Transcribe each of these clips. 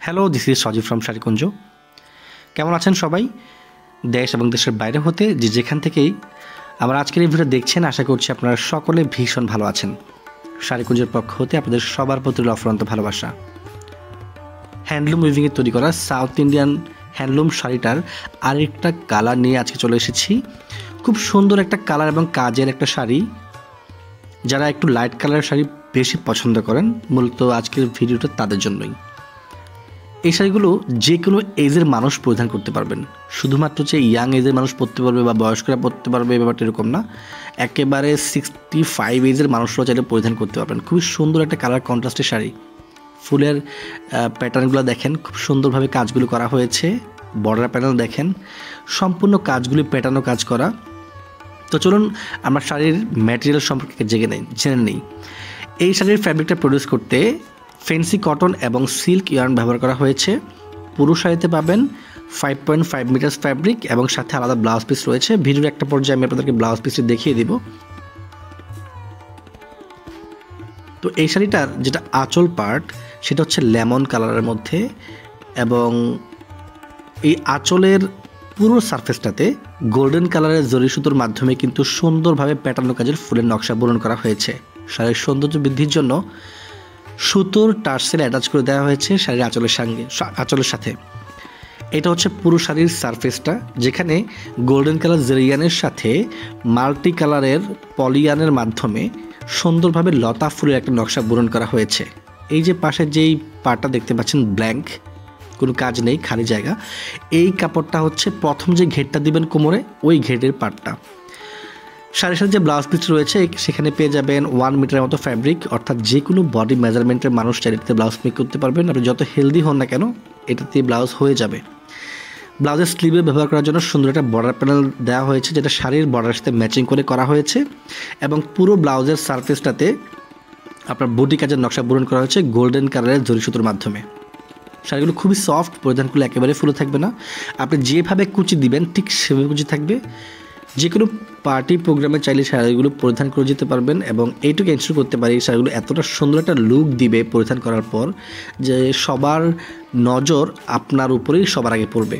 Hello, this is Sajib from Sharikunj. কেমন আছেন সবাই? দেশ এবং দেশের বাইরে হতে যেখান থেকেই আমার আজকের এই ভিডিও দেখছেন, আশা করছি আপনারা সকলে ভীষণ ভালো আছেন। শাড়িকুঞ্জের পক্ষ হতে আপনাদের সবার প্রতি অফুরন্ত ভালোবাসা। হ্যান্ডলুম উইভিংয়ে তৈরি করা সাউথ ইন্ডিয়ান হ্যান্ডলুম শাড়িটার আরেকটা কালার নিয়ে আজকে চলে এসেছি। খুব সুন্দর একটা কালার এবং কাজের একটা শাড়ি। যারা একটু লাইট কালারের শাড়ি বেশি পছন্দ করেন, মূলত আজকের ভিডিওটা তাদের জন্যই। এই শাড়িগুলো যে কোনো এজের মানুষ পরিধান করতে পারবেন। শুধুমাত্র যে ইয়াং এজের মানুষ পরতে পারবে বা বয়স্করা পরতে পারবে ব্যাপারটা এরকম না, একেবারে 65 এজের মানুষরাও চাইলে পরিধান করতে পারবেন। খুবই সুন্দর একটা কালার কন্ট্রাস্টের শাড়ি। ফুলের প্যাটার্নগুলো দেখেন, খুব সুন্দরভাবে কাজগুলো করা হয়েছে। বর্ডার প্যানেল দেখেন, সম্পূর্ণ কাজগুলি প্যাটার্নও কাজ করা। তো চলুন আমরা শাড়ির ম্যাটেরিয়াল সম্পর্কে জেনে নেই। এই শাড়ির ফ্যাব্রিকটা প্রডিউস করতে ফেন্সি কটন এবং সিল্ক ইয়ার্ন ব্যবহার করা হয়েছে। পুরো শাড়িতে পাবেন 5.5 মিটার ফ্যাব্রিক এবং সাথে আলাদা ব্লাউজ পিস রয়েছে। ভিডিওর একটা পর্যায়ে আমি আপনাদেরকে ব্লাউজ পিসটি দেখিয়ে দিব। তো এই শাড়িটার যেটা আঁচল পার্ট, সেটা হচ্ছে লেমন কালারের মধ্যে, এবং এই আঁচলের পুরো সারফেসটাতে গোল্ডেন কালারের জরি সুতোর মাধ্যমে কিন্তু সুন্দরভাবে প্যাটার্ন কাজের ফুলের নকশা বরণ করা হয়েছে। শাড়ির সৌন্দর্য বৃদ্ধির জন্য সুতোর টার্সেল অ্যাটাচ করে দেওয়া হয়েছে শাড়ির আঁচলের সাথে। এটা হচ্ছে পুরো শাড়ির সারফেসটা, যেখানে গোল্ডেন কালার জেরিয়ানের সাথে মাল্টি কালারের পলিয়ানের মাধ্যমে সুন্দরভাবে লতা ফুলের একটা নকশা বরণ করা হয়েছে। এই যে পাশে যেই পাটটা দেখতে পাচ্ছেন, ব্ল্যাঙ্ক, কোনো কাজ নেই, খালি জায়গা, এই কাপড়টা হচ্ছে প্রথম যে ঘেরটা দিবেন কোমরে, ওই ঘেরের পাটটা। শাড়ির সাথে যে ব্লাউজ পিস রয়েছে সেখানে পেয়ে যাবেন 1 মিটারের মতো ফ্যাব্রিক, অর্থাৎ যে কোনো বডি মেজারমেন্টের মানুষ চাইলে ব্লাউজ মেক করতে পারবেন। আপনি যত হেলদি হন না কেন, এটাতে ব্লাউজ হয়ে যাবে। ব্লাউজের স্লিভে ব্যবহার করার জন্য সুন্দর একটা বর্ডার প্যানেল দেওয়া হয়েছে, যেটা শাড়ির বর্ডারের সাথে ম্যাচিং করে করা হয়েছে, এবং পুরো ব্লাউজের সারফেসটাতে আপনার বুটি কাজের নকশা বরণ করা হয়েছে গোল্ডেন কালারের জরি সুতোর মাধ্যমে। শাড়িগুলো খুবই সফট, পরিধান করলে একেবারে ফুলে থাকবে না। আপনি যেভাবে কুচি দিবেন ঠিক সেভাবে কুচি থাকবে। যে কোনো পার্টি প্রোগ্রামে চাইলে শাড়িগুলো পরিধান করে যেতে পারবেন, এবং এইটুকু এনশিওর করতে পারি শাড়িগুলো এতটা সুন্দর একটা লুক দিবে পরিধান করার পর, যে সবার নজর আপনার উপরেই সবার আগে পড়বে।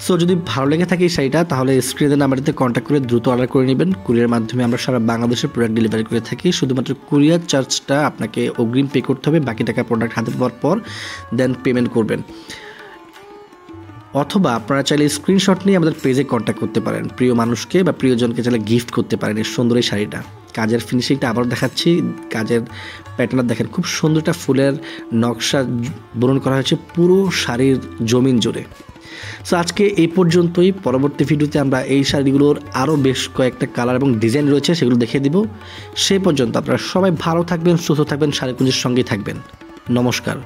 সো যদি ভালো লেগে থাকে এই শাড়িটা, তাহলে স্ক্রিনের নাম্বারটিতে কন্ট্যাক্ট করে দ্রুত অর্ডার করে নেবেন। কুরিয়ার মাধ্যমে আমরা সারা বাংলাদেশের প্রোডাক্ট ডেলিভারি করে থাকি। শুধুমাত্র কুরিয়ার চার্জটা আপনাকে অগ্রিম পে করতে হবে, বাকি টাকা প্রোডাক্ট হাতে পাওয়ার পর দেন পেমেন্ট করবেন। অথবা আপনারা চাইলে স্ক্রিনশট নিয়ে আমাদের পেজে কন্ট্যাক্ট করতে পারেন। প্রিয় মানুষকে বা প্রিয়জনকে চাইলে গিফট করতে পারেন এই সুন্দর এই শাড়িটা। কাজের ফিনিশিংটা আবার দেখাচ্ছি, কাজের প্যাটার্ন দেখেন, খুব সুন্দর একটা ফুলের নকশা বরণ করা হয়েছে পুরো শাড়ির জমিন জুড়ে। সো আজকে এই পর্যন্তই। পরবর্তী ভিডিওতে আমরা এই শাড়িগুলোর আরও বেশ কয়েকটা কালার এবং ডিজাইন রয়েছে, সেগুলো দেখিয়ে দিব। সে পর্যন্ত আপনারা সবাই ভালো থাকবেন, সুস্থ থাকবেন, শাড়িকুঞ্জের সঙ্গেই থাকবেন। নমস্কার।